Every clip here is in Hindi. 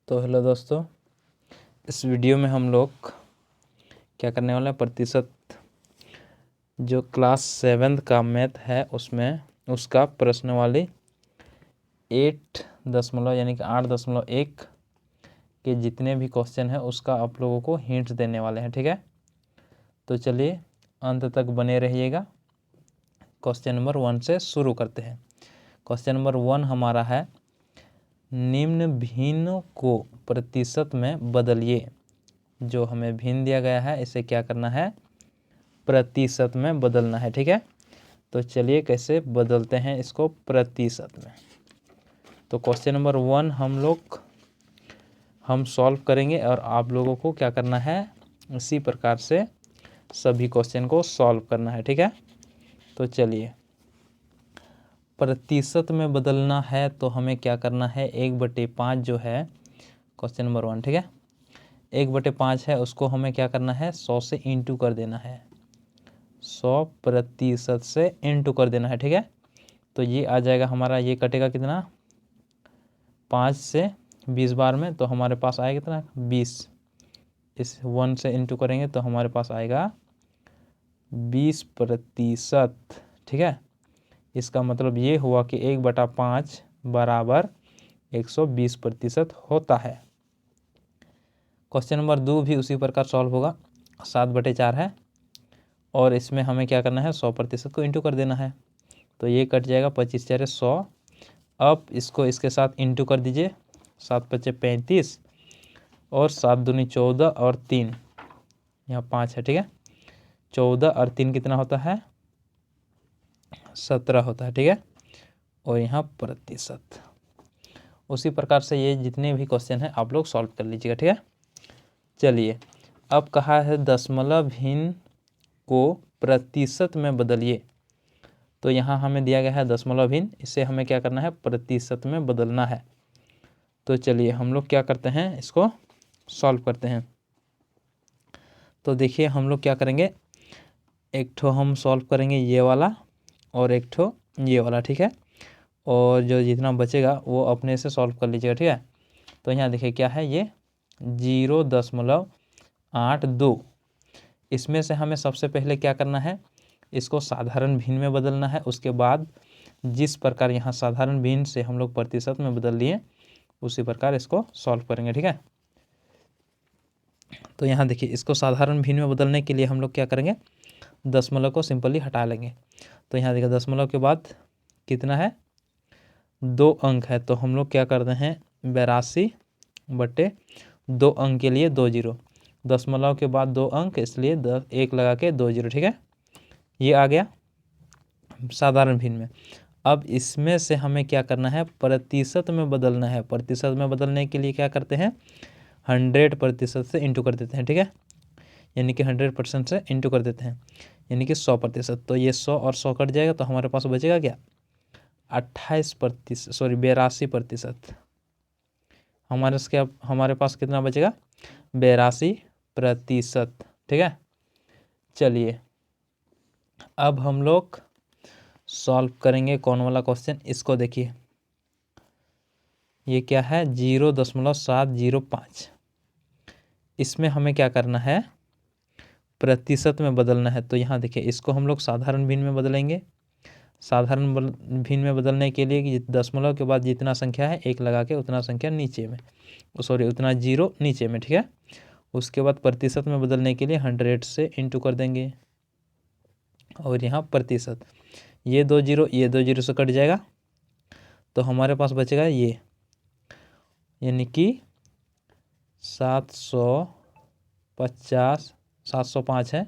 तो हेलो दोस्तों, इस वीडियो में हम लोग क्या करने वाले हैं, प्रतिशत जो क्लास 7 का मैथ है उसमें उसका प्रश्नावली 8.1 के जितने भी क्वेश्चन है उसका आप लोगों को हिंट्स देने वाले हैं। ठीक है, तो चलिए अंत तक बने रहिएगा। क्वेश्चन नंबर 1 से शुरू करते हैं। क्वेश्चन नंबर 1 हमारा है, निम्न भिन्न को प्रतिशत में बदलिए। जो हमें भिन्न दिया गया है इसे क्या करना है, प्रतिशत में बदलना है। ठीक है, तो चलिए कैसे बदलते हैं इसको प्रतिशत में। तो क्वेश्चन नंबर 1 हम सॉल्व करेंगे और आप लोगों को क्या करना है, इसी प्रकार से सभी क्वेश्चन को सॉल्व करना है। ठीक है, तो चलिए प्रतिशत में बदलना है तो हमें क्या करना है, 1/5 जो है क्वेश्चन नंबर 1। ठीक है, 1/5 है उसको हमें क्या करना है, 100 से इंटू कर देना है, 100% से इंटू कर देना है। ठीक है, तो ये आ जाएगा हमारा, ये कटेगा कितना, 5 से 20 बार में, तो हमारे पास आएगा कितना, 20। इस 1 से इंटू करेंगे तो हमारे पास आएगा 20%। ठीक है, इसका मतलब ये हुआ कि 1/5 बराबर 120% होता है। क्वेश्चन नंबर 2 भी उसी प्रकार सॉल्व होगा। 7/4 है और इसमें हमें क्या करना है, 100% को इंटू कर देना है, तो ये कट जाएगा, 25 4 100। अब इसको इसके साथ इंटू कर दीजिए, 7 5 35 और 7 दूनी 14 और 3 यहाँ 5 है। ठीक है, 14 और 3 कितना होता है, 17 होता है। ठीक है, और यहाँ प्रतिशत। उसी प्रकार से ये जितने भी क्वेश्चन हैं आप लोग सॉल्व कर लीजिएगा। ठीक है, चलिए अब कहा है दशमलव भिन्न को प्रतिशत में बदलिए। तो यहाँ हमें दिया गया है दशमलव भिन्न, इसे हमें क्या करना है, प्रतिशत में बदलना है। तो चलिए हम लोग क्या करते हैं, इसको सॉल्व करते हैं। तो देखिए हम लोग क्या करेंगे, एक ठो हम सॉल्व करेंगे ये वाला और एक ठो ये वाला। ठीक है, और जो जितना बचेगा वो अपने से सॉल्व कर लीजिएगा। ठीक है, तो यहाँ देखिए क्या है, ये 0.82। इसमें से हमें सबसे पहले क्या करना है, इसको साधारण भिन्न में बदलना है। उसके बाद जिस प्रकार यहाँ साधारण भिन्न से हम लोग प्रतिशत में बदल लिए उसी प्रकार इसको सॉल्व करेंगे। ठीक है, तो यहाँ देखिए इसको साधारण भिन्न में बदलने के लिए हम लोग क्या करेंगे, दशमलव को सिंपली हटा लेंगे। तो यहाँ देखिए दशमलव के बाद कितना है, 2 अंक है, तो हम लोग क्या करते हैं, 82/2 अंक के लिए 2 जीरो, दशमलव के बाद 2 अंक इसलिए 1 लगा के 2 जीरो। ठीक है, ये आ गया साधारण भिन्न में। अब इसमें से हमें क्या करना है, प्रतिशत में बदलना है। प्रतिशत में बदलने के लिए क्या करते हैं, 100% से इंटू कर देते हैं। ठीक है, यानी कि 100% से इंटू कर देते हैं, यानी कि 100%। तो ये 100 और 100 कट जाएगा, तो हमारे पास बचेगा क्या, 82%। हमारे पास कितना बचेगा, 82%। ठीक है, चलिए अब हम लोग सॉल्व करेंगे कौन वाला क्वेश्चन, इसको देखिए ये क्या है, 0.705। इसमें हमें क्या करना है, प्रतिशत में बदलना है। तो यहाँ देखिए इसको हम लोग साधारण भिन्न में बदलेंगे। साधारण भिन्न में बदलने के लिए कि दशमलव के बाद जितना संख्या है 1 लगा के उतना संख्या नीचे में, उतना जीरो नीचे में। ठीक है, उसके बाद प्रतिशत में बदलने के लिए 100 से इंटू कर देंगे और यहाँ प्रतिशत, ये 2 जीरो से कट जाएगा, तो हमारे पास बचेगा ये, यानी कि 705 है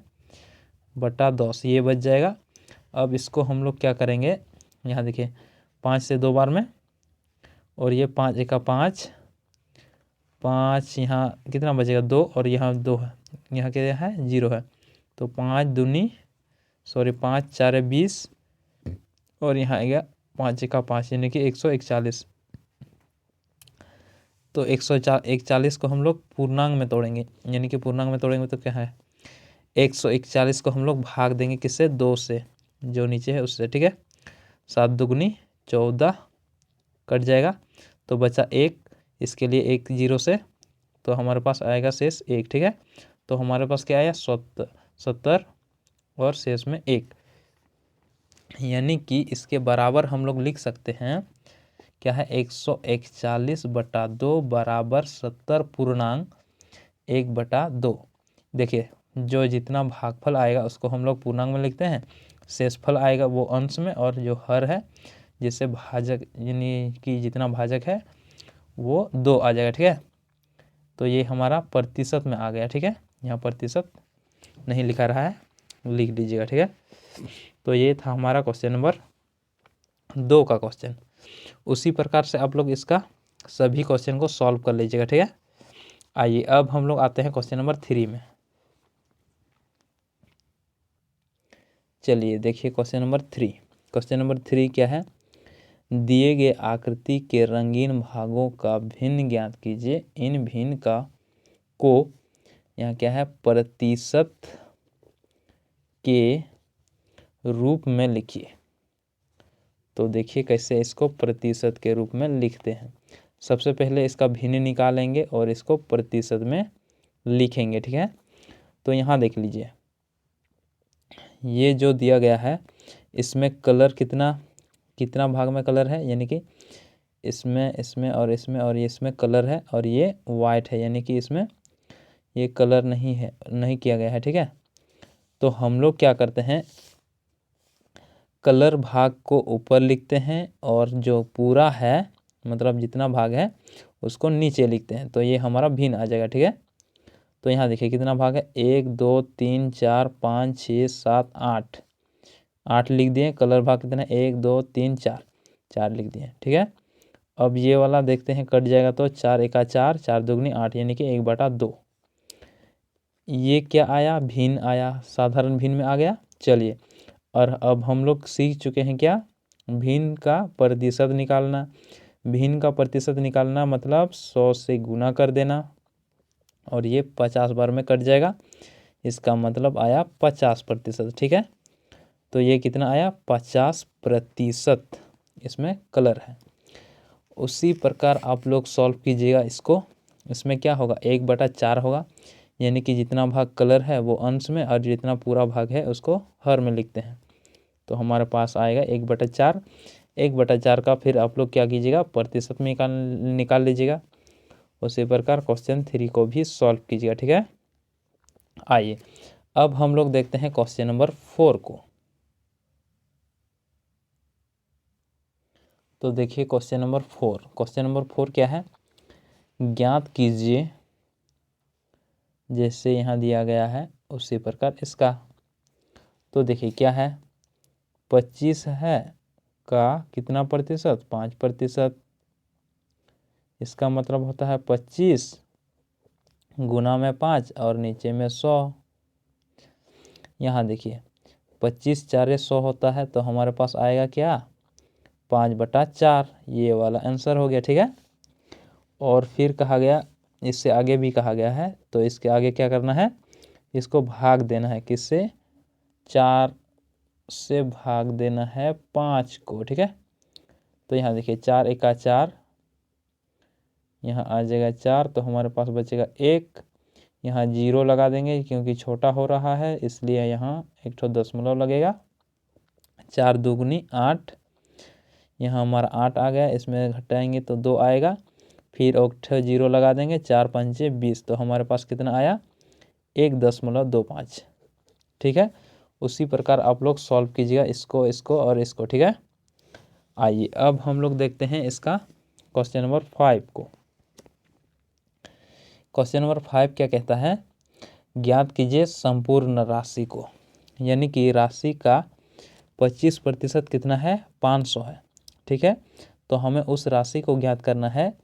बटा 10, ये बच जाएगा। अब इसको हम लोग क्या करेंगे, यहाँ देखिए 5 से 2 बार में, और ये 5 1 5, 5 यहाँ कितना बचेगा, 2 और यहाँ 2 है, यहाँ क्या है, 0 है, तो 5 4 20 और यहाँ आ गया 5 1 5, यानी कि 141। तो 141 को हम लोग पूर्णांक में तोड़ेंगे, यानी कि पूर्णांक में तोड़ेंगे तो क्या है, 141 को हम लोग भाग देंगे किससे, 2 से, जो नीचे है उससे। ठीक है, 7 दूनी 14 कट जाएगा, तो बचा 1, इसके लिए 1 0 से, तो हमारे पास आएगा शेष 1, ठीक है। तो हमारे पास क्या आया 70 और शेष में 1, यानी कि इसके बराबर हम लोग लिख सकते हैं क्या है 141/2 बराबर 70.1/2। देखिए जो जितना भागफल आएगा उसको हम लोग पूर्णांक में लिखते हैं, शेषफल आएगा वो अंश में, और जो हर है जिससे भाजक यानी कि जितना भाजक है वो 2 आ जाएगा, ठीक है। तो ये हमारा प्रतिशत में आ गया, ठीक है। यहाँ प्रतिशत नहीं लिखा रहा है, लिख लीजिएगा, ठीक है। तो ये था हमारा क्वेश्चन नंबर 2 का क्वेश्चन। उसी प्रकार से आप लोग इसका सभी क्वेश्चन को सॉल्व कर लीजिएगा, ठीक है। आइए अब हम लोग आते हैं क्वेश्चन नंबर 3 में। चलिए देखिए क्वेश्चन नंबर 3। क्वेश्चन नंबर 3 क्या है, दिए गए आकृति के रंगीन भागों का भिन्न ज्ञात कीजिए, इन भिन्न का को यहाँ क्या है प्रतिशत के रूप में लिखिए। तो देखिए कैसे इसको प्रतिशत के रूप में लिखते हैं। सबसे पहले इसका भिन्न निकालेंगे और इसको प्रतिशत में लिखेंगे, ठीक है। तो यहाँ देख लीजिए, ये जो दिया गया है इसमें कलर कितना भाग में कलर है, यानी कि इसमें और ये इसमें कलर है, और ये वाइट है, यानी कि इसमें ये कलर नहीं किया गया है, ठीक है। तो हम लोग क्या करते हैं, कलर भाग को ऊपर लिखते हैं और जो पूरा है मतलब जितना भाग है उसको नीचे लिखते हैं। तो ये हमारा भिन्न आ जाएगा, ठीक है। तो यहाँ देखिए कितना भाग है, 1 2 3 4 5 6 7 8 लिख दिए। कलर भाग कितना है, 1 2 3 4 लिख दिए, ठीक है। अब ये वाला देखते हैं कट जाएगा, तो 4 1 4 4 दूनी 8, यानी कि 1/2। ये क्या आया, भिन्न आया, साधारण भिन्न में आ गया। चलिए, और अब हम लोग सीख चुके हैं क्या, भिन्न का प्रतिशत निकालना। भिन्न का प्रतिशत निकालना मतलब 100 से गुना कर देना, और ये 50 बार में कट जाएगा, इसका मतलब आया 50%, ठीक है। तो ये कितना आया 50% इसमें कलर है। उसी प्रकार आप लोग सॉल्व कीजिएगा इसको। इसमें क्या होगा 1/4 होगा, यानी कि जितना भाग कलर है वो अंश में, और जितना पूरा भाग है उसको हर में लिखते हैं। तो हमारे पास आएगा 1/4। 1/4 का फिर आप लोग क्या कीजिएगा प्रतिशत में निकाल लीजिएगा। उसी प्रकार क्वेश्चन 3 को भी सॉल्व कीजिएगा, ठीक है। आइए अब हम लोग देखते हैं क्वेश्चन नंबर 4 को। तो देखिए क्वेश्चन नंबर 4 क्या है, ज्ञात कीजिए, जैसे यहाँ दिया गया है उसी प्रकार इसका। तो देखिए क्या है 25 है का कितना प्रतिशत, 5%। इसका मतलब होता है 25 गुना में 5 और नीचे में 100। यहाँ देखिए 25 4 100 होता है, तो हमारे पास आएगा क्या 5/4, ये वाला आंसर हो गया, ठीक है। और फिर कहा गया, इससे आगे भी कहा गया है, तो इसके आगे क्या करना है, इसको भाग देना है, किससे, 4 से भाग देना है 5 को, ठीक है। तो यहाँ देखिए 4 1 4, यहाँ आ जाएगा 4, तो हमारे पास बचेगा 1। यहाँ 0 लगा देंगे क्योंकि छोटा हो रहा है, इसलिए यहाँ 1 दशमलव लगेगा। 4 दूगुनी 8, यहाँ हमारा 8 आ गया, इसमें घटाएंगे तो 2 आएगा, फिर 0 लगा देंगे, 4 5 20, तो हमारे पास कितना आया 1.25, ठीक है। उसी प्रकार आप लोग सॉल्व कीजिएगा इसको और इसको, ठीक है। आइए अब हम लोग देखते हैं इसका क्वेश्चन नंबर 5 को। क्वेश्चन नंबर 5 क्या कहता है, ज्ञात कीजिए संपूर्ण राशि को, यानी कि राशि का 25% कितना है 500 है, ठीक है। तो हमें उस राशि को ज्ञात करना है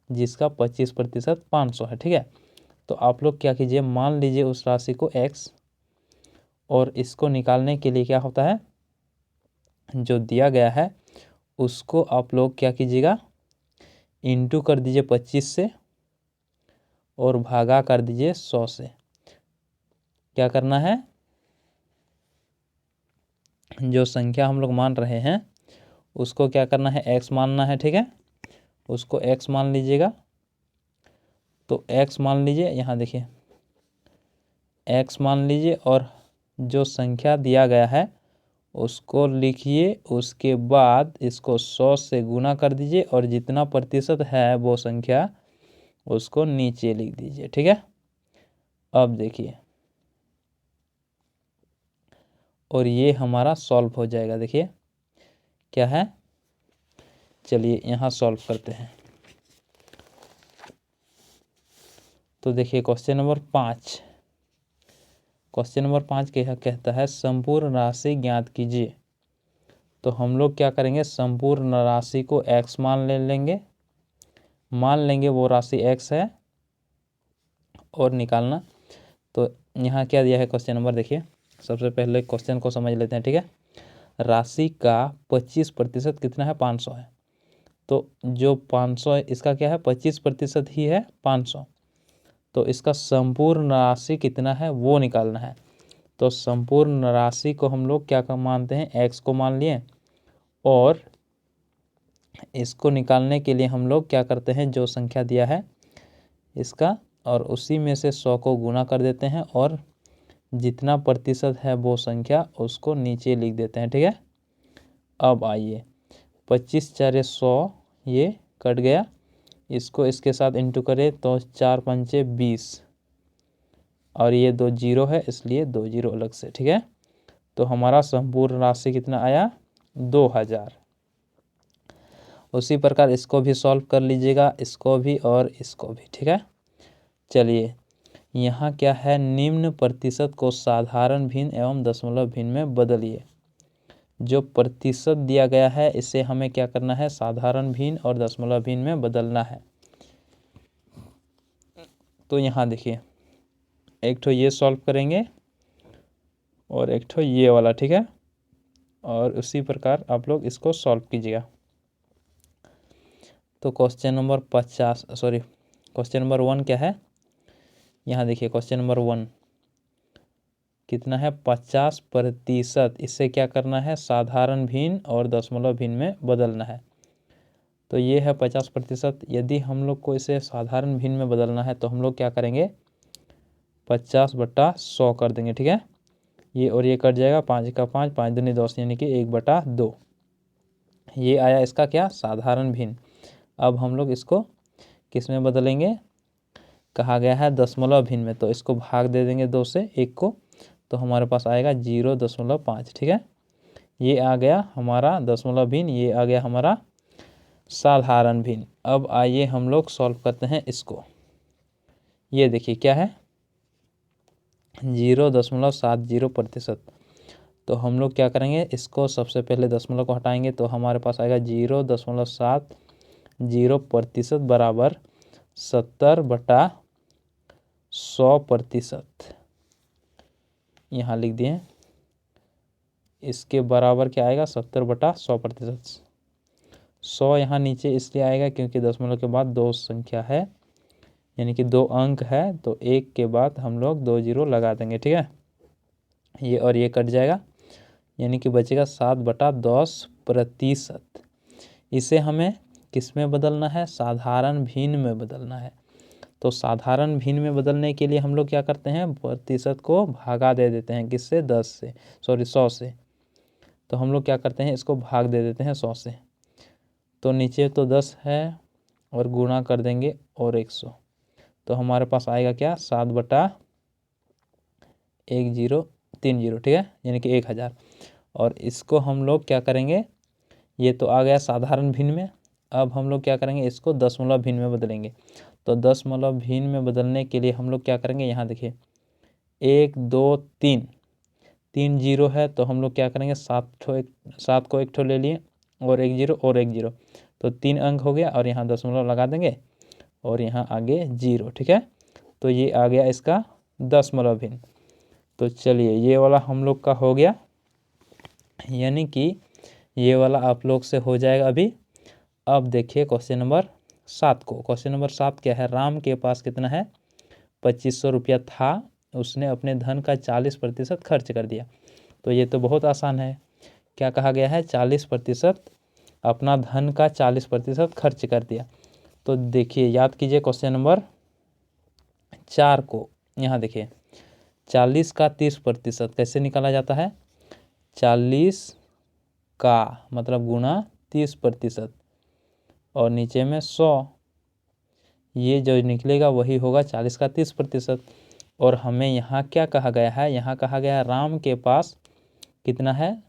जिसका 25% 500 है, ठीक है। तो आप लोग क्या कीजिए, मान लीजिए उस राशि को x, और इसको निकालने के लिए क्या होता है, जो दिया गया है उसको आप लोग क्या कीजिएगा इंटू कर दीजिए 25 से, और भागा कर दीजिए 100 से। क्या करना है, जो संख्या हम लोग मान रहे हैं उसको क्या करना है x मानना है, ठीक है। उसको x मान लीजिएगा, तो x मान लीजिए, यहाँ देखिए x मान लीजिए और जो संख्या दिया गया है उसको लिखिए, उसके बाद इसको 100 से गुना कर दीजिए और जितना प्रतिशत है वो संख्या उसको नीचे लिख दीजिए। ठीक है, अब देखिए और ये हमारा सॉल्व हो जाएगा। देखिए क्या है, चलिए यहाँ सॉल्व करते हैं। तो देखिए क्वेश्चन नंबर 5, क्वेश्चन नंबर 5 क्या कहता है, संपूर्ण राशि ज्ञात कीजिए। तो हम लोग क्या करेंगे, संपूर्ण राशि को x मान लेंगे, मान लेंगे वो राशि x है और निकालना। तो यहाँ क्या दिया है क्वेश्चन नंबर, देखिए सबसे पहले क्वेश्चन को समझ लेते हैं। ठीक है, राशि का 25% कितना है, 500 है। तो जो 500 है इसका क्या है, 25% ही है 500। तो इसका संपूर्ण राशि कितना है वो निकालना है। तो संपूर्ण राशि को हम लोग क्या मानते हैं, x को मान लिए और इसको निकालने के लिए हम लोग क्या करते हैं, जो संख्या दिया है इसका और उसी में से 100 को गुना कर देते हैं और जितना प्रतिशत है वो संख्या उसको नीचे लिख देते हैं। ठीक है, अब आइए 25 4 100, ये कट गया, इसको इसके साथ इंटू करें तो 4 पंचे 20 और ये 2 जीरो है इसलिए 2 जीरो अलग से। ठीक है, तो हमारा संपूर्ण राशि कितना आया, 2000। उसी प्रकार इसको भी सॉल्व कर लीजिएगा, इसको भी और इसको भी। ठीक है, चलिए यहाँ क्या है, निम्न प्रतिशत को साधारण भिन्न एवं दशमलव भिन्न में बदलिए। जो प्रतिशत दिया गया है इसे हमें क्या करना है, साधारण भिन्न और दशमलव भिन्न में बदलना है। तो यहाँ देखिए एक ठो ये सॉल्व करेंगे और एक ठो ये वाला। ठीक है, और उसी प्रकार आप लोग इसको सॉल्व कीजिएगा। तो क्वेश्चन नंबर 1 क्या है, यहाँ देखिए क्वेश्चन नंबर 1 कितना है, 50%। इससे क्या करना है, साधारण भिन्न और दशमलव भिन्न में बदलना है। तो ये है 50%। यदि हम लोग को इसे साधारण भिन्न में बदलना है तो हम लोग क्या करेंगे, 50/100 कर देंगे। ठीक है, ये और ये कट जाएगा, 5 का 5, 5 दूनी 10 यानी कि 1/2। ये आया इसका क्या, साधारण भिन्न। अब हम लोग इसको किस में बदलेंगे, कहा गया है दशमलव भिन्न में। तो इसको भाग दे देंगे 2 से 1 को, तो हमारे पास आएगा 0.5। ठीक है, ये आ गया हमारा दशमलव भिन्न, ये आ गया हमारा साधारण भिन्न। अब आइए हम लोग सॉल्व करते हैं इसको। ये देखिए क्या है, 0.70%। तो हम लोग क्या करेंगे, इसको सबसे पहले दशमलव को हटाएंगे तो हमारे पास आएगा 0.70% बराबर 70/100%। यहाँ लिख दिए, इसके बराबर क्या आएगा, 70/100%। 100 यहाँ नीचे इसलिए आएगा क्योंकि दशमलव के बाद 2 संख्या है, यानी कि 2 अंक है, तो 1 के बाद हम लोग 2 जीरो लगा देंगे। ठीक है, ये और ये कट जाएगा, यानी कि बचेगा 7/10%। इसे हमें किस में बदलना है, साधारण भिन्न में बदलना है। तो साधारण भिन्न में बदलने के लिए हम लोग क्या करते हैं, प्रतिशत को भागा दे देते हैं, किससे, 100 से। तो हम लोग क्या करते हैं, इसको भाग दे देते हैं 100 से। तो नीचे तो 10 है और गुणा कर देंगे और 100, तो हमारे पास आएगा क्या, 7/1030। ठीक है, यानी कि 1000। और इसको हम लोग क्या करेंगे, ये तो आ गया साधारण भिन्न में। अब हम लोग क्या करेंगे, इसको दशमलव भिन्न में बदलेंगे। तो दशमलव भिन्न में बदलने के लिए हम लोग क्या करेंगे, यहाँ देखिए 1 2 3 3 जीरो है, तो हम लोग क्या करेंगे, 7 को एक ठो ले लिए और 1 जीरो और 1 जीरो, तो 3 अंक हो गया और यहाँ दशमलव लगा देंगे और यहाँ आगे 0। ठीक है, तो ये आ गया इसका दशमलव भिन्न। तो चलिए ये वाला हम लोग का हो गया, यानी कि ये वाला आप लोग से हो जाएगा अभी। अब देखिए क्वेश्चन नंबर 7 को। क्वेश्चन नंबर 7 क्या है, राम के पास कितना है, 2500 रुपया था, उसने अपने धन का 40% खर्च कर दिया। तो ये तो बहुत आसान है, क्या कहा गया है, 40%, अपना धन का 40% खर्च कर दिया। तो देखिए याद कीजिए क्वेश्चन नंबर 4 को यहाँ देखिए 40 का 30% कैसे निकाला जाता है, 40 का मतलब गुना 30% और नीचे में 100, ये जो निकलेगा वही होगा 40 का 30%। और हमें यहाँ क्या कहा गया है, यहाँ कहा गया है राम के पास कितना है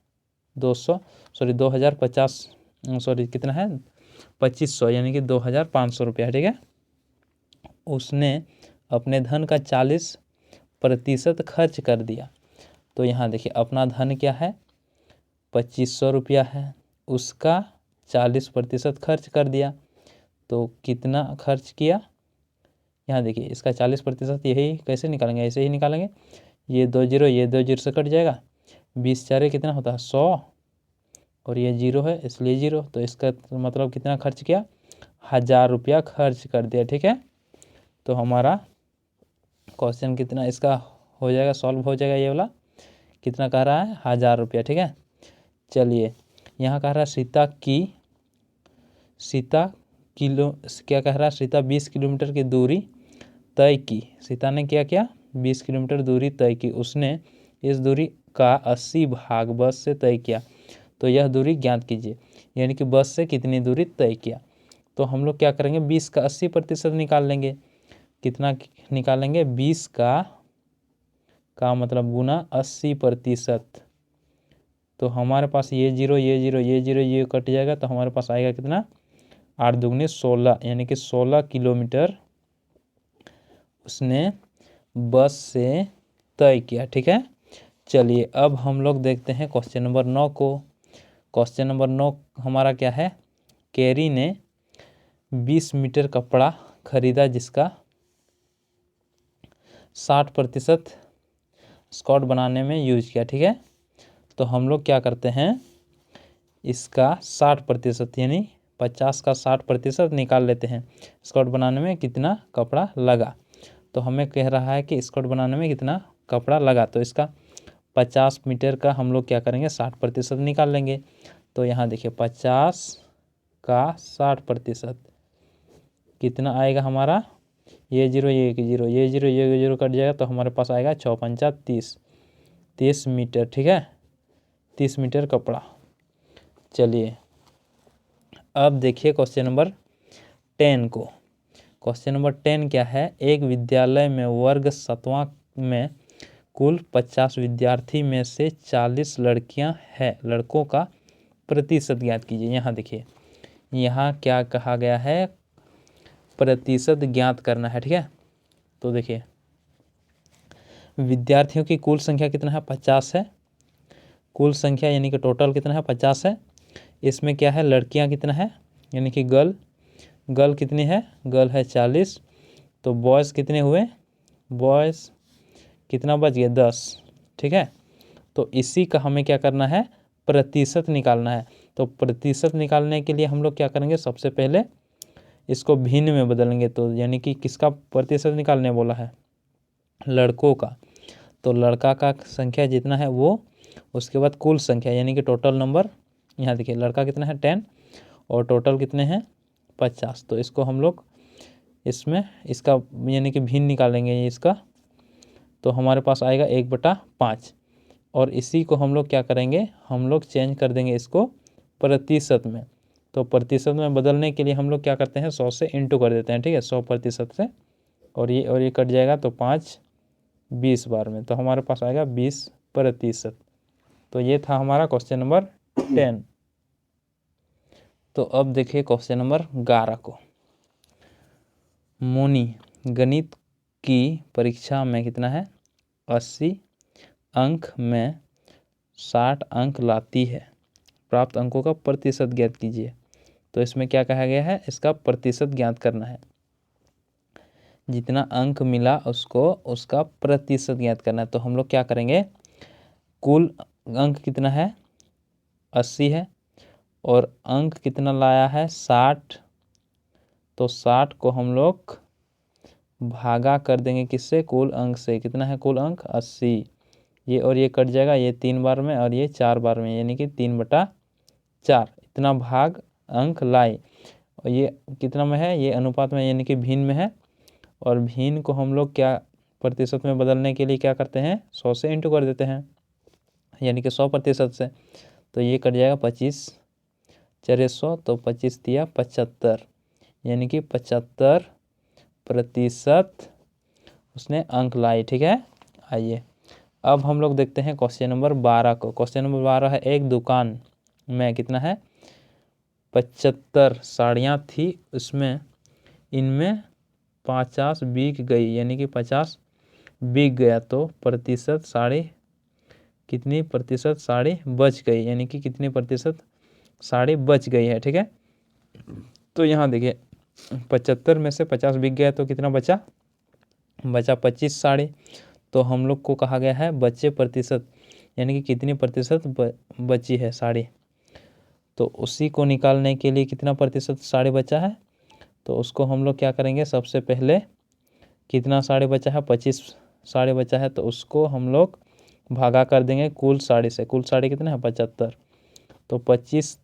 2050 कितना है 2500 यानी कि 2500 रुपया, ठीक है। उसने अपने धन का 40% खर्च कर दिया। तो यहाँ देखिए अपना धन क्या है 2500 रुपया है, उसका 40% खर्च कर दिया। तो कितना खर्च किया, यहाँ देखिए इसका 40% यही कैसे निकालेंगे, ऐसे ही निकालेंगे। ये 2 जीरो ये 2 जीरो से कट जाएगा, 20 चारे कितना होता है 100 और ये जीरो है इसलिए जीरो। तो इसका मतलब कितना खर्च किया, 1000 रुपया खर्च कर दिया, ठीक है। तो हमारा क्वेश्चन कितना इसका हो जाएगा, सॉल्व हो जाएगा। ये वाला कितना कह रहा है 1000 रुपया, ठीक है। चलिए यहाँ कह रहा है सीता 20 किलोमीटर की दूरी तय की। सीता ने क्या किया 20 किलोमीटर दूरी तय की, उसने इस दूरी का 80 भाग बस से तय किया, तो यह दूरी ज्ञात कीजिए। यानी कि बस से कितनी दूरी तय किया। तो हम लोग क्या करेंगे 20 का 80% निकाल लेंगे। कितना निकालेंगे 20 का मतलब गुना 80%। तो हमारे पास ये जीरो ये कट जाएगा, तो हमारे पास आएगा कितना 8 दूगुनी 16 यानी कि 16 किलोमीटर उसने बस से तय किया, ठीक है। चलिए अब हम लोग देखते हैं क्वेश्चन नंबर 9 को। क्वेश्चन नंबर 9 हमारा क्या है, कैरी ने 20 मीटर कपड़ा खरीदा जिसका 60% स्कर्ट बनाने में यूज किया, ठीक है। तो हम लोग क्या करते हैं इसका 60% यानी 50 का 60% निकाल लेते हैं। स्कर्ट बनाने में कितना कपड़ा लगा, तो हमें कह रहा है कि स्कर्ट बनाने में कितना कपड़ा लगा, तो इसका 50 मीटर का हम लोग क्या करेंगे 60% निकाल लेंगे। तो यहाँ देखिए 50 का 60% कितना आएगा हमारा, ये जीरो ये जीरो ये जीरो ये जीरो कट जाएगा, तो हमारे पास आएगा 6 पंचा 30 मीटर, ठीक है। 30 मीटर कपड़ा। चलिए अब देखिए क्वेश्चन नंबर 10 को। क्वेश्चन नंबर 10 क्या है, एक विद्यालय में वर्ग 7वां में कुल 50 विद्यार्थी में से 40 लड़कियां हैं, लड़कों का प्रतिशत ज्ञात कीजिए। यहाँ देखिए यहाँ क्या कहा गया है प्रतिशत ज्ञात करना है, ठीक है। तो देखिए विद्यार्थियों की कुल संख्या कितना है 50 है, कुल संख्या यानी कि टोटल कितना है 50 है। इसमें क्या है लड़कियां कितना है यानी कि गर्ल कितनी है, गर्ल है 40। तो बॉयज़ कितने हुए, बॉयज़ कितना बच गया 10, ठीक है। तो इसी का हमें क्या करना है प्रतिशत निकालना है। तो प्रतिशत निकालने के लिए हम लोग क्या करेंगे सबसे पहले इसको भिन्न में बदलेंगे। तो यानी कि किसका प्रतिशत निकालने बोला है, लड़कों का। तो लड़का का संख्या जितना है वो, उसके बाद कुल संख्या यानी कि टोटल नंबर। यहाँ देखिए लड़का कितना है 10 और टोटल कितने हैं 50। तो इसको हम लोग इसमें इसका यानी कि भिन्न निकालेंगे इसका, तो हमारे पास आएगा 1/5। और इसी को हम लोग क्या करेंगे हम लोग चेंज कर देंगे इसको प्रतिशत में। तो प्रतिशत में बदलने के लिए हम लोग क्या करते हैं 100 से इंटू कर देते हैं, ठीक है 100% से। और ये कट जाएगा तो 5 20 बार में, तो हमारे पास आएगा 20%। तो ये था हमारा क्वेश्चन नंबर 10। तो अब देखिए क्वेश्चन नंबर 11 को। मोनी गणित की परीक्षा में कितना है 80 अंक में 60 अंक लाती है, प्राप्त अंकों का प्रतिशत ज्ञात कीजिए। तो इसमें क्या कहा गया है इसका प्रतिशत ज्ञात करना है, जितना अंक मिला उसको उसका प्रतिशत ज्ञात करना है। तो हम लोग क्या करेंगे कुल अंक कितना है 80 है और अंक कितना लाया है 60। तो 60 को हम लोग भागा कर देंगे किससे कुल अंक से, कितना है कुल अंक 80। ये और ये कट जाएगा, ये 3 बार में और ये 4 बार में यानी कि 3/4 इतना भाग अंक लाए। और ये कितना में है ये अनुपात में यानी कि भिन्न में है। और भिन्न को हम लोग क्या प्रतिशत में बदलने के लिए क्या करते हैं, 100 से इंटू कर देते हैं, यानी कि 100% से। तो ये कट जाएगा 25 चरे 100, तो 25 दिया 75, यानी कि 75% उसने अंक लाए। ठीक है, आइए अब हम लोग देखते हैं क्वेश्चन नंबर 12 को। क्वेश्चन नंबर 12 है, एक दुकान में कितना है, 75 साड़ियाँ थी, उसमें इनमें 50 बिक गई, यानी कि 50 बिक गया, तो प्रतिशत साड़ी कितनी प्रतिशत साड़ी बच गई, यानी कि कितनी प्रतिशत साड़ी बच गई है। ठीक है, तो यहाँ देखिए 75 में से 50 बिक गया तो कितना बचा 25 साड़ी। तो हम लोग को कहा गया है बचे प्रतिशत, यानी कि कितनी प्रतिशत बची है साड़ी। तो उसी को निकालने के लिए कितना प्रतिशत साड़ी बचा है, तो उसको हम लोग क्या करेंगे, सबसे पहले कितना साड़ी बचा है, 25 साड़ी बचा है, तो उसको हम लोग भागा कर देंगे कुल साड़ी से। कुल साड़ी कितना है 75, तो 25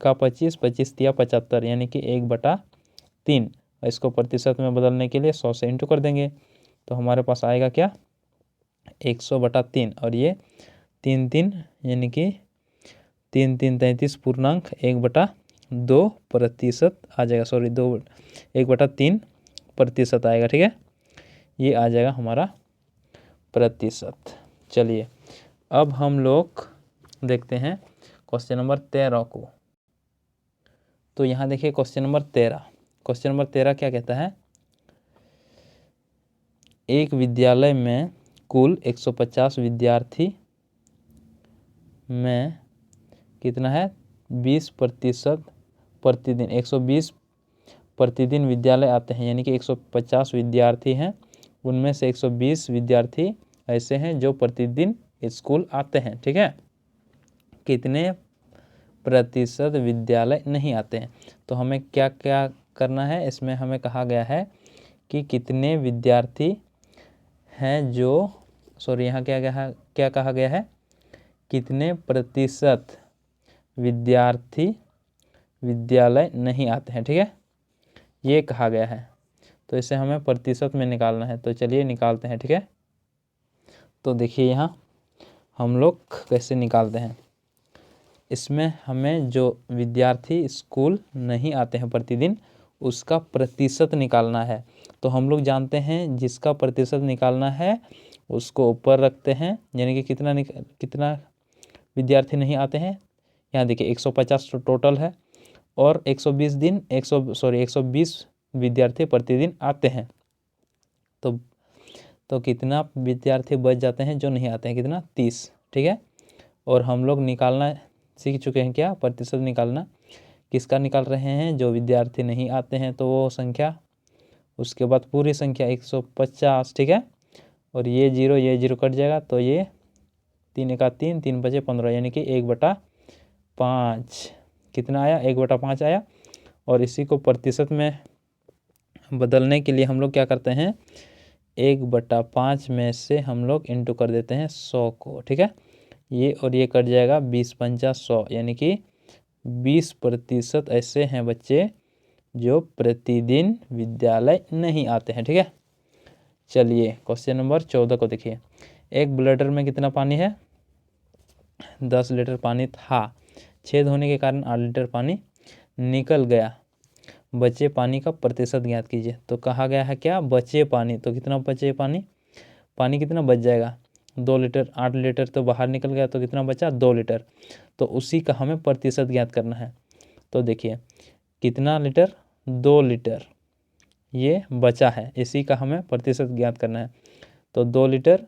का 25 दिया 75, यानी कि 1/3। इसको प्रतिशत में बदलने के लिए 100 से इंटू कर देंगे, तो हमारे पास आएगा क्या 100/3, और ये 3 यानी कि 33 पूर्णांक 1/2% आ जाएगा, सॉरी 1/3% आएगा। ठीक है, ये आ जाएगा हमारा प्रतिशत। चलिए अब हम लोग देखते हैं क्वेश्चन नंबर 13 को। तो यहाँ देखिए क्वेश्चन नंबर 13 क्या कहता है, एक विद्यालय में कुल 150 विद्यार्थी में कितना है 20% प्रतिदिन, 120 प्रतिदिन विद्यालय आते हैं, यानी कि 150 विद्यार्थी हैं, उनमें से 120 विद्यार्थी ऐसे हैं जो प्रतिदिन स्कूल आते हैं। ठीक है, कितने प्रतिशत विद्यालय नहीं आते हैं। तो हमें क्या क्या करना है, इसमें हमें कहा गया है कि कितने विद्यार्थी हैं जो, सॉरी यहाँ क्या कहा गया है, कितने प्रतिशत विद्यार्थी विद्यालय नहीं आते हैं। ठीक है, ये कहा गया है, तो इसे हमें प्रतिशत में निकालना है। तो चलिए निकालते हैं। ठीक है, तो देखिए यहाँ हम लोग कैसे निकालते हैं, इसमें हमें जो विद्यार्थी स्कूल नहीं आते हैं प्रतिदिन उसका प्रतिशत निकालना है। तो हम लोग जानते हैं जिसका प्रतिशत निकालना है उसको ऊपर रखते हैं, यानी कि कितना विद्यार्थी नहीं आते हैं। यहाँ देखिए 150 टोटल है और 120 विद्यार्थी प्रतिदिन आते हैं, तो कितना विद्यार्थी बच जाते हैं जो नहीं आते हैं, कितना 30। ठीक है, और हम लोग निकालना सीख चुके हैं क्या, प्रतिशत निकालना किसका निकाल रहे हैं, जो विद्यार्थी नहीं आते हैं, तो वो संख्या, उसके बाद पूरी संख्या 150। ठीक है, और ये जीरो कट जाएगा, तो ये 3 का 3, 3 बचे 15, यानी कि 1/5 कितना आया 1/5 आया। और इसी को प्रतिशत में बदलने के लिए हम लोग क्या करते हैं, 1/5 में से हम लोग इंटू कर देते हैं 100 को। ठीक है, ये और ये कट जाएगा 20×5 = 100, यानी कि 20% ऐसे हैं बच्चे जो प्रतिदिन विद्यालय नहीं आते हैं। ठीक है, चलिए क्वेश्चन नंबर 14 को देखिए, एक ब्लैडर में कितना पानी है, 10 लीटर पानी था, छेद होने के कारण 8 लीटर पानी निकल गया, बचे पानी का प्रतिशत ज्ञात कीजिए। तो कहा गया है क्या, बचे पानी, तो कितना बचे पानी कितना बच जाएगा 2 लीटर, 8 लीटर तो बाहर निकल गया, तो कितना बचा 2 लीटर, तो उसी का हमें प्रतिशत ज्ञात करना है। तो देखिए कितना लीटर 2 लीटर ये बचा है, इसी का हमें प्रतिशत ज्ञात करना है। तो 2 लीटर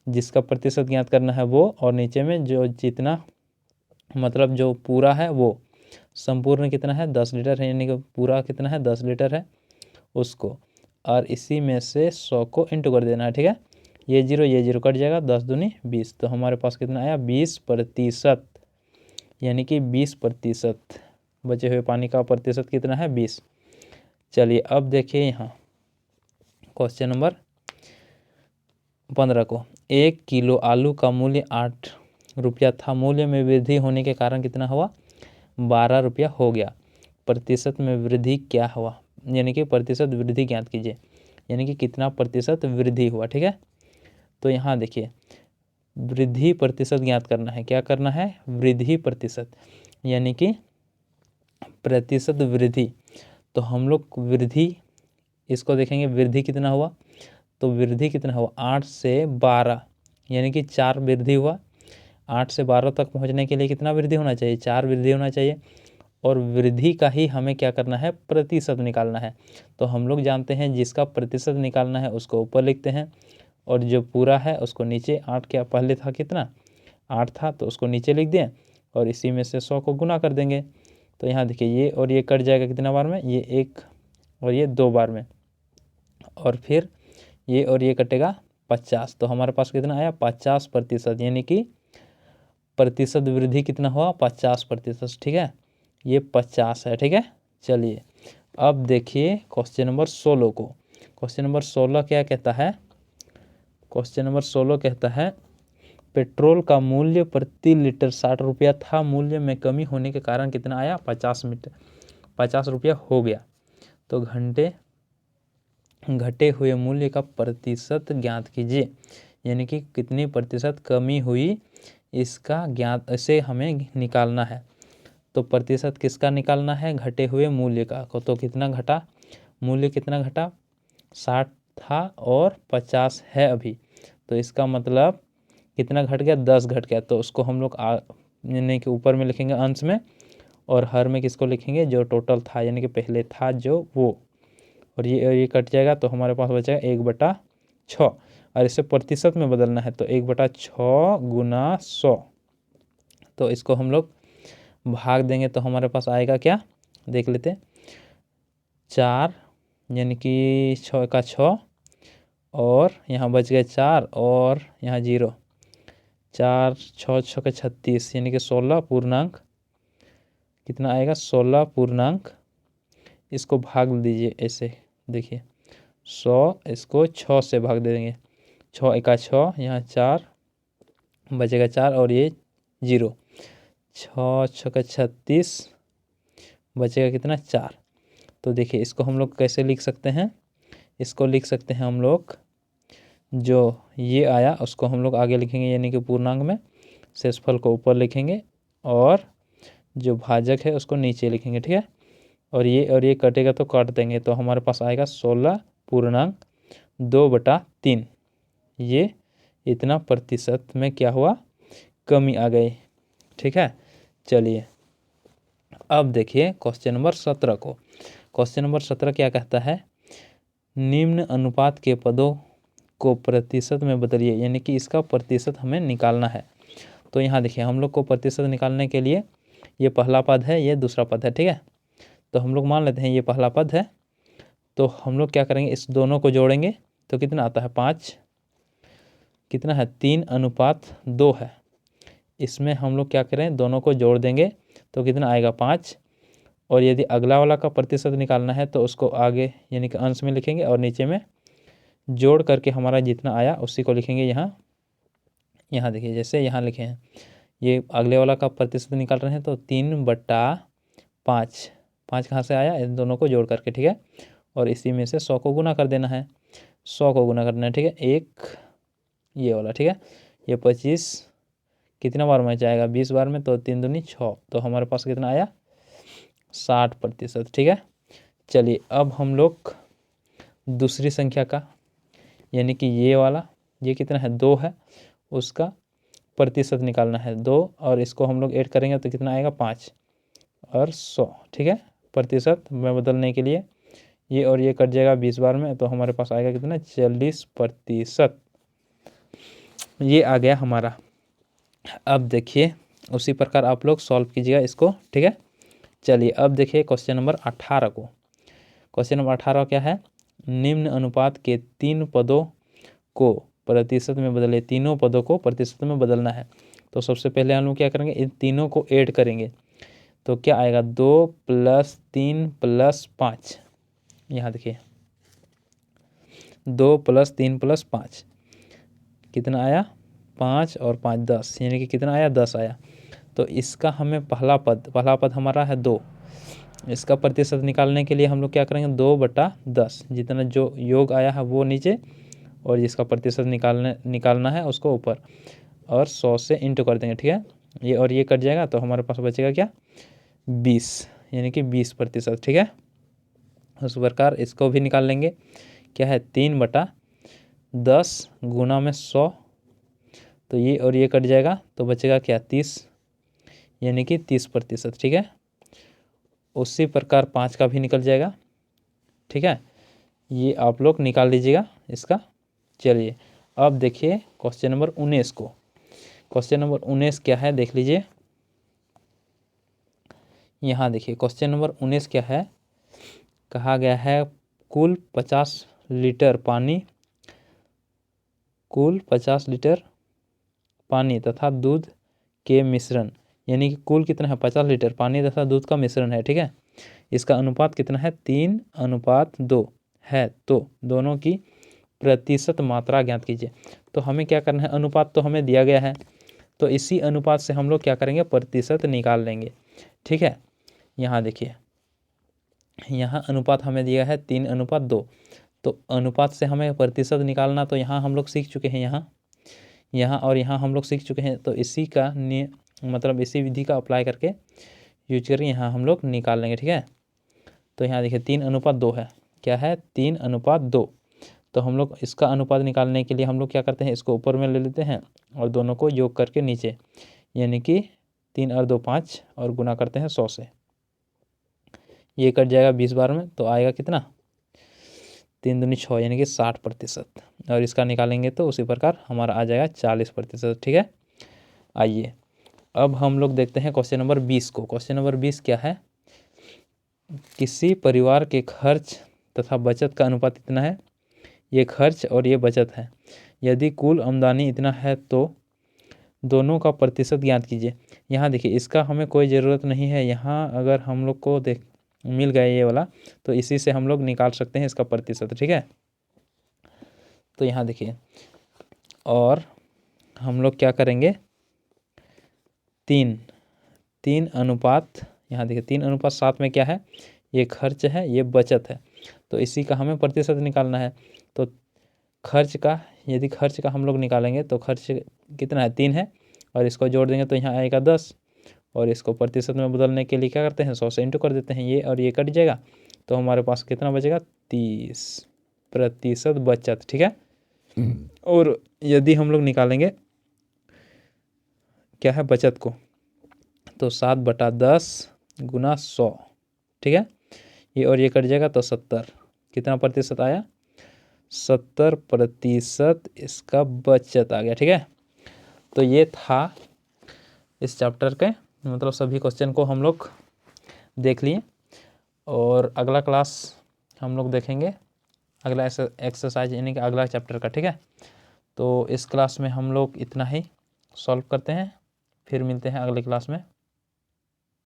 जिसका प्रतिशत ज्ञात करना है वो, और नीचे में जो जितना मतलब जो पूरा है वो, संपूर्ण कितना है 10 लीटर है, यानी कि पूरा कितना है 10 लीटर है उसको, और इसी में से 100 को इंटू कर देना है। ठीक है, ये जीरो कट जाएगा, 10 दूनी 20, तो हमारे पास कितना आया 20%, यानी कि 20% बचे हुए पानी का प्रतिशत कितना है 20। चलिए अब देखिए यहाँ क्वेश्चन नंबर 15 को, 1 किलो आलू का मूल्य 8 रुपया था, मूल्य में वृद्धि होने के कारण कितना हुआ 12 रुपया हो गया, प्रतिशत में वृद्धि क्या हुआ, यानी कि प्रतिशत वृद्धि ज्ञात कीजिए। यानी कि कितना प्रतिशत वृद्धि हुआ। ठीक है, तो यहाँ देखिए वृद्धि प्रतिशत ज्ञात करना है। क्या करना है? वृद्धि प्रतिशत, यानी कि प्रतिशत वृद्धि। तो हम लोग वृद्धि इसको देखेंगे, वृद्धि कितना हुआ, तो वृद्धि कितना हुआ 8 से 12, यानी कि 4 वृद्धि हुआ। 8 से 12 तक पहुंचने के लिए कितना वृद्धि होना चाहिए? 4 वृद्धि होना चाहिए। और वृद्धि का ही हमें क्या करना है? प्रतिशत निकालना है। तो हम लोग जानते हैं जिसका प्रतिशत निकालना है उसको ऊपर लिखते हैं और जो पूरा है उसको नीचे। 8 क्या पहले था, कितना 8 था, तो उसको नीचे लिख दें और इसी में से 100 को गुना कर देंगे। तो यहाँ देखिए ये और ये कट जाएगा कितना बार में? ये 1 और ये 2 बार में, और फिर ये और ये कटेगा 50। तो हमारे पास कितना आया? 50%, यानी कि प्रतिशत वृद्धि कितना हुआ? 50%। ठीक है, ये 50 है। ठीक है, चलिए अब देखिए क्वेश्चन नंबर 16 को। क्वेश्चन नंबर 16 क्या कहता है? क्वेश्चन नंबर 16 कहता है पेट्रोल का मूल्य प्रति लीटर 60 रुपया था, मूल्य में कमी होने के कारण कितना आया? 50 रुपया हो गया। तो घटे हुए मूल्य का प्रतिशत ज्ञात कीजिए, यानी कि कितनी प्रतिशत कमी हुई इसका ज्ञात, इसे हमें निकालना है। तो प्रतिशत किसका निकालना है? घटे हुए मूल्य का। तो कितना घटा? मूल्य कितना घटा? 60 था और 50 है अभी, तो इसका मतलब कितना घट गया? 10 घट गया। तो उसको हम लोग यानी कि ऊपर में लिखेंगे अंश में, और हर में किसको लिखेंगे? जो टोटल था, यानी कि पहले था जो वो, और ये कट जाएगा तो हमारे पास बचेगा 1/6। और इसे प्रतिशत में बदलना है तो 1/6 गुना 100। तो इसको हम लोग भाग देंगे तो हमारे पास आएगा क्या? देख लेते हैं, 4, यानी कि 6 का 6, और यहाँ बच गए 4 और यहाँ 0। 4 6 6 का 36, यानी कि 16 पूर्णांक कितना आएगा? 16 पूर्णांक। इसको भाग दीजिए ऐसे, देखिए 100, इसको 6 से भाग दे देंगे। 6 एका 6, यहाँ 4 बचेगा 4 और ये 0। 6 6 का 36, बचेगा कितना? 4। तो देखिए इसको हम लोग कैसे लिख सकते हैं? इसको लिख सकते हैं हम लोग, जो ये आया उसको हम लोग आगे लिखेंगे, यानी कि पूर्णांक में, शेषफल को ऊपर लिखेंगे और जो भाजक है उसको नीचे लिखेंगे। ठीक है, और ये कटेगा तो काट देंगे, तो हमारे पास आएगा 16 पूर्णांक 2/3। ये इतना प्रतिशत में क्या हुआ? कमी आ गई। ठीक है, चलिए अब देखिए क्वेश्चन नंबर 17 को। क्वेश्चन नंबर 17 क्या कहता है? निम्न अनुपात के पदों को प्रतिशत में बदलिए, यानी कि इसका प्रतिशत हमें निकालना है। तो यहाँ देखिए हम लोग को प्रतिशत निकालने के लिए ये पहला पद है, ये दूसरा पद है। ठीक है, तो हम लोग मान लेते हैं ये पहला पद है, तो हम लोग क्या करेंगे? इस दोनों को जोड़ेंगे तो कितना आता है? 5। कितना है? 3:2 है। इसमें हम लोग क्या करें? दोनों को जोड़ देंगे तो कितना आएगा? 5। और यदि अगला वाला का प्रतिशत निकालना है तो उसको आगे यानी कि अंश में लिखेंगे और नीचे में जोड़ करके हमारा जितना आया उसी को लिखेंगे। यहाँ देखिए जैसे यहाँ लिखे हैं, ये अगले वाला का प्रतिशत निकाल रहे हैं तो 3/5। 5 कहाँ से आया? इन दोनों को जोड़ करके। ठीक है, और इसी में से 100 को गुना कर देना है। 100 को गुना करना है। ठीक है, एक ये वाला। ठीक है, ये 25 कितना बार में जाएगा? 20 बार में, तो 3 दूनी 6, तो हमारे पास कितना आया? 60%। ठीक है, चलिए अब हम लोग दूसरी संख्या का, यानी कि ये वाला, ये कितना है? 2 है, उसका प्रतिशत निकालना है 2, और इसको हम लोग ऐड करेंगे तो कितना आएगा? 5 और 100। ठीक है, प्रतिशत में बदलने के लिए ये और ये कट जाएगा 20 बार में, तो हमारे पास आएगा कितना? 40%। ये आ गया हमारा। अब देखिए उसी प्रकार आप लोग सॉल्व कीजिएगा इसको। ठीक है, चलिए अब देखिए क्वेश्चन नंबर 18 को। क्वेश्चन नंबर 18 क्या है? निम्न अनुपात के 3 पदों को प्रतिशत में बदले। तीनों पदों को प्रतिशत में बदलना है। तो सबसे पहले हम लोग क्या करेंगे? इन तीनों को ऐड करेंगे तो क्या आएगा? 2 + 3 + 5। यहाँ देखिए 2 + 3 + 5 कितना आया? 5 और 5 10, यानी कि कितना आया? 10 आया। तो इसका हमें पहला पद हमारा है 2, इसका प्रतिशत निकालने के लिए हम लोग क्या करेंगे, 2/10 जितना जो योग आया है वो नीचे और जिसका प्रतिशत निकालना है उसको ऊपर, और 100 से इंटू कर देंगे। ठीक है, ये और ये कट जाएगा तो हमारे पास बचेगा क्या, 20, यानी कि 20%। ठीक है, उस प्रकार इसको भी निकाल लेंगे। क्या है, 3/10 गुना में 100, तो ये और ये कट जाएगा तो बचेगा क्या, 30, यानी कि 30%। ठीक है, उसी प्रकार 5 का भी निकल जाएगा। ठीक है, ये आप लोग निकाल लीजिएगा इसका। चलिए अब देखिए क्वेश्चन नंबर 19 को। क्वेश्चन नंबर 19 क्या है देख लीजिए। यहाँ देखिए क्वेश्चन नंबर 19 क्या है, कहा गया है कुल 50 लीटर पानी तथा दूध के मिश्रण, यानी कि कुल कितना है, 50 लीटर पानी तथा दूध का मिश्रण है। ठीक है, इसका अनुपात कितना है, 3:2 है। तो दोनों की प्रतिशत मात्रा ज्ञात कीजिए। तो हमें क्या करना है, अनुपात तो हमें दिया गया है, तो इसी अनुपात से हम लोग क्या करेंगे, प्रतिशत निकाल लेंगे। ठीक है, यहाँ देखिए, यहाँ अनुपात हमें दिया है 3:2, तो अनुपात से हमें प्रतिशत निकालना, तो यहाँ हम लोग सीख चुके हैं, यहाँ और यहाँ हम लोग सीख चुके हैं। तो इसी का मतलब इसी विधि का अप्लाई करके यूज करके यहाँ हम लोग निकाल लेंगे। ठीक है, तो यहाँ देखिए 3:2 है। क्या है, 3:2। तो हम लोग इसका अनुपात निकालने के लिए हम लोग क्या करते हैं, इसको ऊपर में ले लेते हैं और दोनों को योग करके नीचे, यानी कि 3 और 2 5 और गुना करते हैं 100 से। ये कट जाएगा 20 बार में, तो आएगा कितना, 3 दूनी 6, यानी कि 60%। और इसका निकालेंगे तो उसी प्रकार हमारा आ जाएगा 40%। ठीक है, आइए अब हम लोग देखते हैं क्वेश्चन नंबर 20 को। क्वेश्चन नंबर 20 क्या है, किसी परिवार के खर्च तथा बचत का अनुपात इतना है, ये खर्च और ये बचत है। यदि कुल आमदनी इतना है तो दोनों का प्रतिशत ज्ञात कीजिए। यहाँ देखिए इसका हमें कोई ज़रूरत नहीं है, यहाँ अगर हम लोग को मिल गया ये वाला, तो इसी से हम लोग निकाल सकते हैं इसका प्रतिशत। ठीक है, तो यहाँ देखिए, और हम लोग क्या करेंगे, 3 अनुपात, यहाँ देखिए 3:7 में क्या है, ये खर्च है, ये बचत है, तो इसी का हमें प्रतिशत निकालना है। तो खर्च का, यदि खर्च का हम लोग निकालेंगे तो खर्च कितना है, 3 है, और इसको जोड़ देंगे तो यहाँ आएगा 10, और इसको प्रतिशत में बदलने के लिए क्या करते हैं, 100 से इंटू कर देते हैं, ये और ये कट जाएगा, तो हमारे पास कितना बचेगा, 30% बचत। ठीक है, और यदि हम लोग निकालेंगे क्या है, बचत को, तो 7/10 गुना 100। ठीक है, ये और ये कट जाएगा तो 70, कितना प्रतिशत आया, 70% इसका बचत आ गया। ठीक है, तो ये था इस चैप्टर के, मतलब सभी क्वेश्चन को हम लोग देख लिए, और अगला क्लास हम लोग देखेंगे अगला एक्सरसाइज, यानी कि अगला चैप्टर का। ठीक है, तो इस क्लास में हम लोग इतना ही सॉल्व करते हैं, फिर मिलते हैं अगले क्लास में।